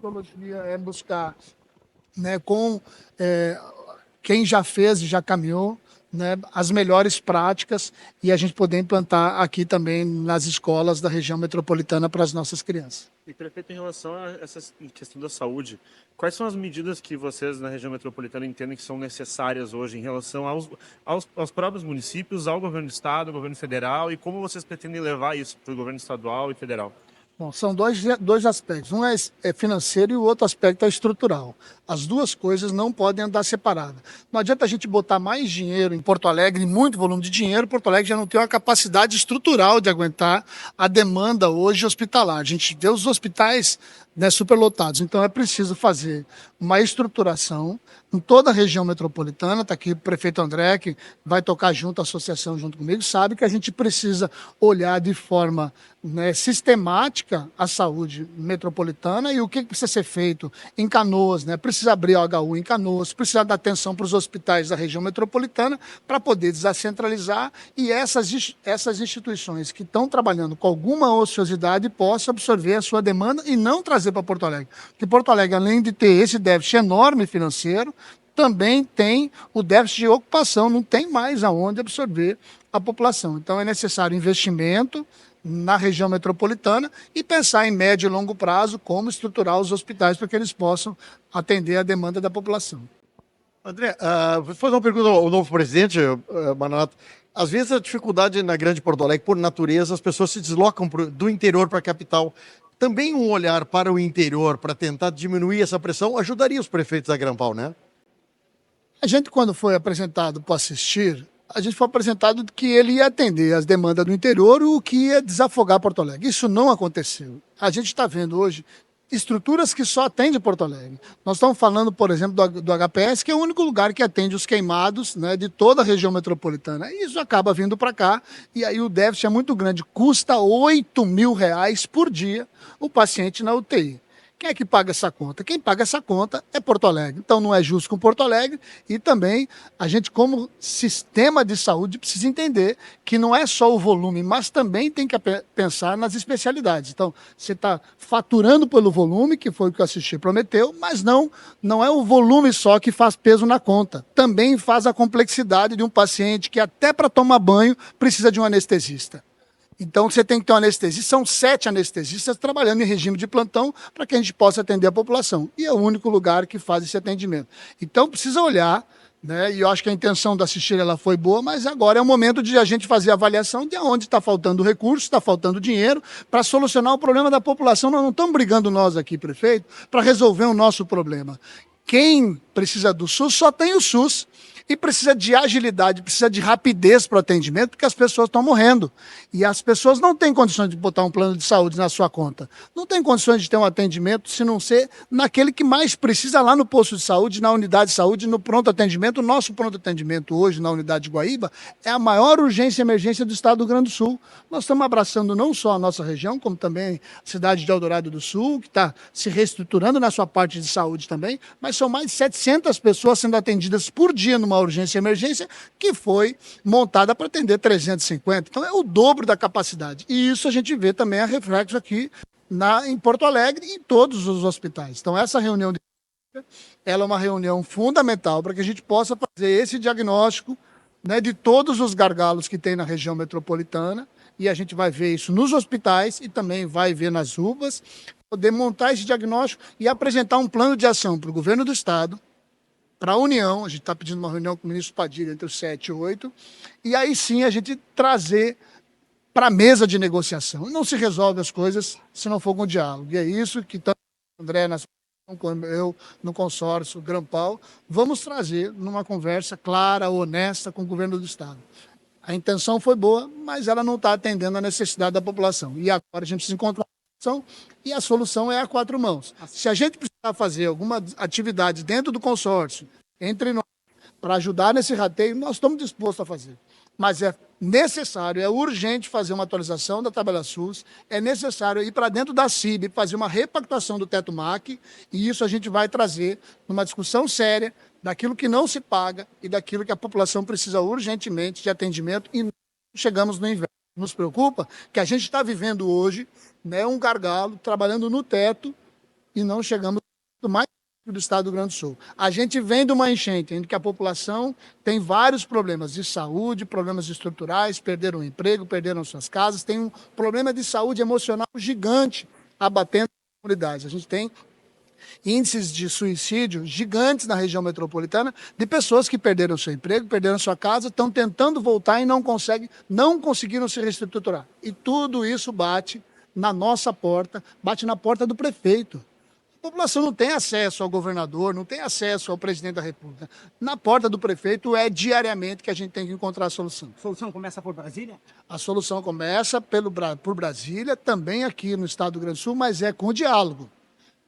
Metodologia é buscar, né, com quem já fez e já caminhou, né, as melhores práticas e a gente poder implantar aqui também nas escolas da região metropolitana para as nossas crianças. E, prefeito, em relação a essa questão da saúde, quais são as medidas que vocês na região metropolitana entendem que são necessárias hoje em relação aos próprios municípios, ao governo do estado, ao governo federal, e como vocês pretendem levar isso para o governo estadual e federal? Bom, são dois aspectos. Um é financeiro e o outro aspecto é estrutural. As duas coisas não podem andar separadas. Não adianta a gente botar mais dinheiro em Porto Alegre, muito volume de dinheiro, Porto Alegre já não tem uma capacidade estrutural de aguentar a demanda hoje hospitalar. A gente vê os hospitais, né, superlotados. Então é preciso fazer uma estruturação em toda a região metropolitana. Está aqui o prefeito André, que vai tocar junto, a associação junto comigo, sabe que a gente precisa olhar de forma, né, sistemática a saúde metropolitana e o que precisa ser feito em Canoas, né? Precisa abrir o HU em Canoas, precisa dar atenção para os hospitais da região metropolitana para poder descentralizar e essas instituições que estão trabalhando com alguma ociosidade possam absorver a sua demanda e não trazer para Porto Alegre. Porque Porto Alegre, além de ter esse déficit enorme financeiro, também tem o déficit de ocupação, não tem mais aonde absorver a população. Então é necessário investimento na região metropolitana e pensar em médio e longo prazo como estruturar os hospitais para que eles possam atender a demanda da população. André, vou fazer uma pergunta ao novo presidente, Manonato. Às vezes a dificuldade na Grande Porto Alegre, por natureza, as pessoas se deslocam do interior para a capital. Também um olhar para o interior, para tentar diminuir essa pressão, ajudaria os prefeitos da Grampal, né? A gente, quando foi apresentado para assistir, a gente foi apresentado que ele ia atender as demandas do interior, o que ia desafogar Porto Alegre. Isso não aconteceu. A gente está vendo hoje estruturas que só atendem Porto Alegre. Nós estamos falando, por exemplo, do HPS, que é o único lugar que atende os queimados, né, de toda a região metropolitana. E isso acaba vindo para cá, e aí o déficit é muito grande. Custa R$ 8.000 por dia o paciente na UTI. Quem é que paga essa conta? Quem paga essa conta é Porto Alegre. Então não é justo com Porto Alegre e também a gente, como sistema de saúde, precisa entender que não é só o volume, mas também tem que pensar nas especialidades. Então você está faturando pelo volume, que foi o que o Assistir prometeu, mas não é o volume só que faz peso na conta. Também faz a complexidade de um paciente que até para tomar banho precisa de um anestesista. Então, você tem que ter um anestesista, são 7 anestesistas trabalhando em regime de plantão para que a gente possa atender a população. E é o único lugar que faz esse atendimento. Então, precisa olhar, né? E eu acho que a intenção da Assistir ela foi boa, mas agora é o momento de a gente fazer a avaliação de onde está faltando recurso, está faltando dinheiro para solucionar o problema da população. Nós não estamos brigando nós aqui, prefeito, para resolver o nosso problema. Quem precisa do SUS só tem o SUS. E precisa de agilidade, precisa de rapidez para o atendimento, porque as pessoas estão morrendo. E as pessoas não têm condições de botar um plano de saúde na sua conta. Não tem condições de ter um atendimento se não ser naquele que mais precisa lá no posto de saúde, na unidade de saúde, no pronto atendimento. O nosso pronto atendimento hoje na unidade de Guaíba é a maior urgência e emergência do estado do Rio Grande do Sul. Nós estamos abraçando não só a nossa região, como também a cidade de Eldorado do Sul, que está se reestruturando na sua parte de saúde também, mas são mais de 700 pessoas sendo atendidas por dia numa urgência e emergência que foi montada para atender 350. Então é o dobro da capacidade. E isso a gente vê também a reflexo aqui em Porto Alegre e em todos os hospitais. Então essa reunião ela é uma reunião fundamental para que a gente possa fazer esse diagnóstico, né, de todos os gargalos que tem na região metropolitana, e a gente vai ver isso nos hospitais e também vai ver nas UPAs, poder montar esse diagnóstico e apresentar um plano de ação para o governo do estado, para a União. A gente está pedindo uma reunião com o ministro Padilha entre os 7 e 8, e aí sim a gente trazer para a mesa de negociação. Não se resolve as coisas se não for com diálogo. E é isso que tanto o André, como eu, no consórcio Grampal, vamos trazer numa conversa clara, honesta com o governo do estado. A intenção foi boa, mas ela não está atendendo a necessidade da população. E agora a gente precisa encontrar solução, e a solução é a 4 mãos. Se a gente precisar fazer alguma atividade dentro do consórcio, entre nós, para ajudar nesse rateio, nós estamos dispostos a fazer. Mas é necessário, é urgente fazer uma atualização da tabela SUS, é necessário ir para dentro da CIB, fazer uma repactuação do teto MAC, e isso a gente vai trazer numa discussão séria daquilo que não se paga e daquilo que a população precisa urgentemente de atendimento, e não chegamos no inverno. Nos preocupa que a gente está vivendo hoje, né, um gargalo, trabalhando no teto e não chegamos no mais do estado do Rio Grande do Sul. A gente vem de uma enchente em que a população tem vários problemas de saúde, problemas estruturais, perderam o emprego, perderam suas casas, tem um problema de saúde emocional gigante abatendo as comunidades. A gente tem índices de suicídio gigantes na região metropolitana de pessoas que perderam seu emprego, perderam sua casa, estão tentando voltar e não conseguiram se reestruturar. E tudo isso bate na nossa porta, bate na porta do prefeito. A população não tem acesso ao governador, não tem acesso ao presidente da República. Na porta do prefeito é diariamente que a gente tem que encontrar a solução. A solução começa por Brasília? A solução começa por Brasília, também aqui no estado do Rio Grande do Sul, mas é com diálogo.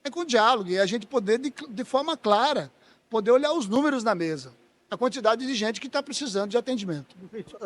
É com diálogo e a gente poder, de forma clara, poder olhar os números na mesa. A quantidade de gente que está precisando de atendimento.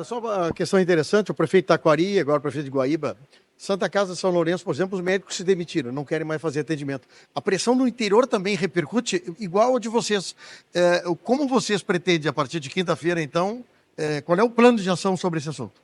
Só uma questão interessante, o prefeito de Taquari, agora o prefeito de Guaíba, Santa Casa de São Lourenço, por exemplo, os médicos se demitiram, não querem mais fazer atendimento. A pressão no interior também repercute igual a de vocês. Como vocês pretendem, a partir de quinta-feira, então, qual é o plano de ação sobre esse assunto?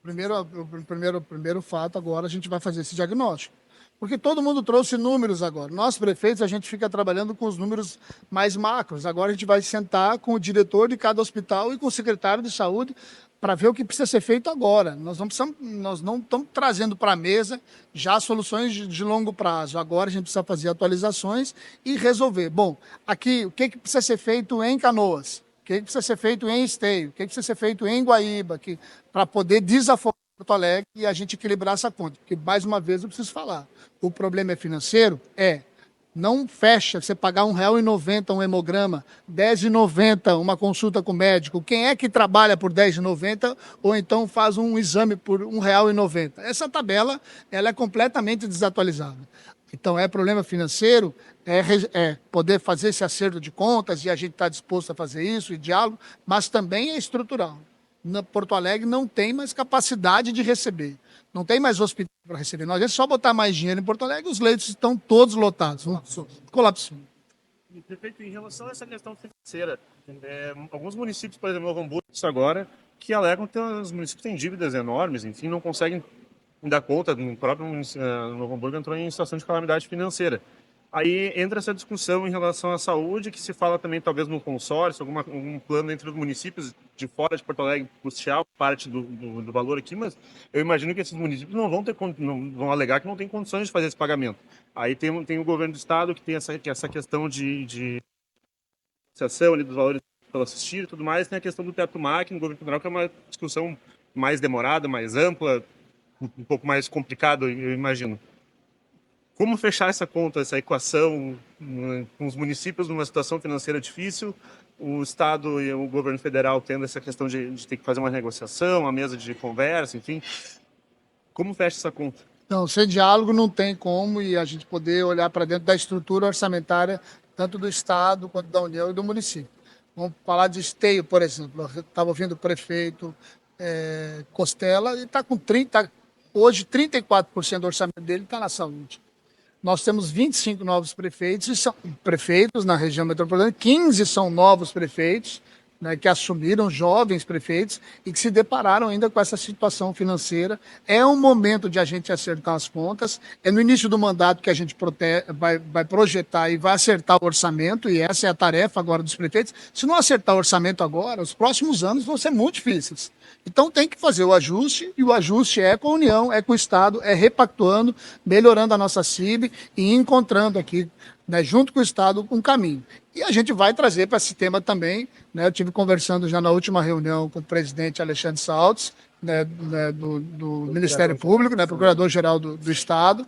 Primeiro fato, agora a gente vai fazer esse diagnóstico. Porque todo mundo trouxe números agora. Nós, prefeitos, a gente fica trabalhando com os números mais macros. Agora a gente vai sentar com o diretor de cada hospital e com o secretário de saúde para ver o que precisa ser feito agora. Nós não estamos trazendo para a mesa já soluções de longo prazo. Agora a gente precisa fazer atualizações e resolver. Bom, aqui, o que precisa ser feito em Canoas? O que precisa ser feito em Esteio? O que precisa ser feito em Guaíba? Para poder desafogar Porto Alegre e a gente equilibrar essa conta. Porque, mais uma vez, eu preciso falar. O problema é financeiro? Não fecha você pagar R$1,90 um hemograma, R$10,90 uma consulta com o médico. Quem é que trabalha por R$10,90 ou então faz um exame por R$1,90? Essa tabela ela é completamente desatualizada. Então, é problema financeiro, é poder fazer esse acerto de contas e a gente está disposto a fazer isso, e diálogo, mas também é estrutural. Porto Alegre não tem mais capacidade de receber. Não tem mais hospital para receber. Nós é só botar mais dinheiro em Porto Alegre, os leitos estão todos lotados. Colapsou. Prefeito, em relação a essa questão financeira, alguns municípios, por exemplo, Novo Hamburgo, isso agora, que alegam que os municípios têm dívidas enormes, enfim, não conseguem dar conta. O próprio Novo Hamburgo entrou em situação de calamidade financeira. Aí entra essa discussão em relação à saúde, que se fala também talvez no consórcio, algum plano entre os municípios de fora de Porto Alegre custear parte do valor aqui, mas eu imagino que esses municípios não vão alegar que não tem condições de fazer esse pagamento. Aí tem o governo do estado que tem essa questão de associação ali dos valores pelo assistir e tudo mais, tem a questão do teto MAC no governo federal, que é uma discussão mais demorada, mais ampla, um pouco mais complicada, eu imagino. Como fechar essa conta, essa equação, com os municípios numa situação financeira difícil, o Estado e o governo federal tendo essa questão de ter que fazer uma negociação, uma mesa de conversa, enfim. Como fecha essa conta? Não, sem diálogo não tem como, e a gente poder olhar para dentro da estrutura orçamentária, tanto do Estado quanto da União e do município. Vamos falar de Esteio, por exemplo. Eu estava ouvindo o prefeito Costela, e está com hoje 34% do orçamento dele está na saúde. Nós temos 25 novos prefeitos na região metropolitana, 15 são novos prefeitos, né, que assumiram, jovens prefeitos, e que se depararam ainda com essa situação financeira. É um momento de a gente acertar as contas, é no início do mandato que a gente vai projetar e vai acertar o orçamento, e essa é a tarefa agora dos prefeitos. Se não acertar o orçamento agora, os próximos anos vão ser muito difíceis. Então tem que fazer o ajuste, e o ajuste é com a União, é com o Estado, é repactuando, melhorando a nossa CIB e encontrando aqui, né, junto com o Estado, um caminho. E a gente vai trazer para esse tema também, né, eu tive conversando já na última reunião com o presidente Alexandre Saltes, né, do Ministério Público, né, Procurador-Geral do Estado,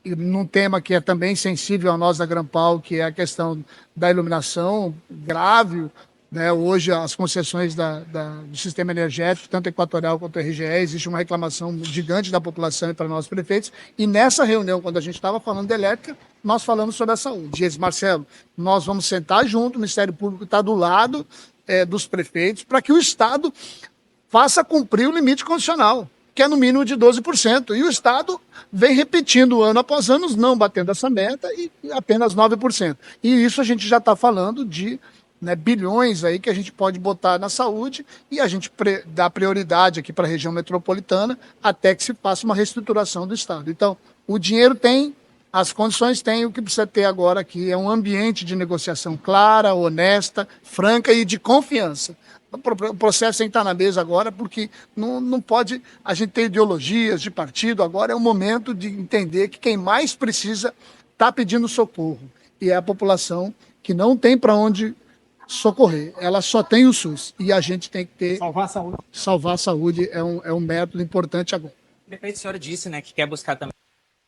e num tema que é também sensível a nós da Grampal, que é a questão da iluminação grave. Né, hoje, as concessões do sistema energético, tanto equatorial quanto RGE, existe uma reclamação gigante da população e para nós prefeitos. E nessa reunião, quando a gente estava falando de elétrica, nós falamos sobre a saúde. E disse, Marcelo, nós vamos sentar junto, o Ministério Público está do lado dos prefeitos, para que o Estado faça cumprir o limite constitucional, que é no mínimo de 12%. E o Estado vem repetindo ano após ano, não batendo essa meta, e apenas 9%. E isso a gente já está falando de bilhões aí que a gente pode botar na saúde, e a gente dá prioridade aqui para a região metropolitana até que se faça uma reestruturação do Estado. Então, o dinheiro tem, As condições têm, o que precisa ter agora aqui é um ambiente de negociação clara, honesta, franca e de confiança. O processo tem que estar na mesa agora, porque não pode a gente ter ideologias de partido. Agora é o momento de entender que quem mais precisa está pedindo socorro. E é a população que não tem para onde socorrer. Ela só tem o SUS. E a gente tem que ter... Salvar a saúde. Salvar a saúde é um método importante agora. Prefeito, o senhor disse, né, que quer buscar também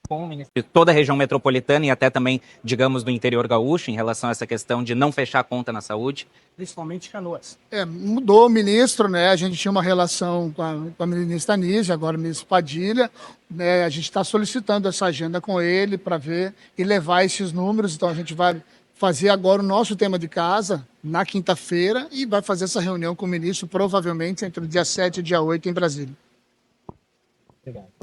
com o Ministério de toda a região metropolitana e até também, digamos, do interior gaúcho, em relação a essa questão de não fechar a conta na saúde. Principalmente Canoas. Mudou o ministro, né? A gente tinha uma relação com a ministra Anísia, agora o ministro Padilha, né? A gente está solicitando essa agenda com ele para ver e levar esses números. Então a gente vai fazer agora o nosso tema de casa na quinta-feira e vai fazer essa reunião com o ministro provavelmente entre o dia 7 e o dia 8 em Brasília. Obrigado.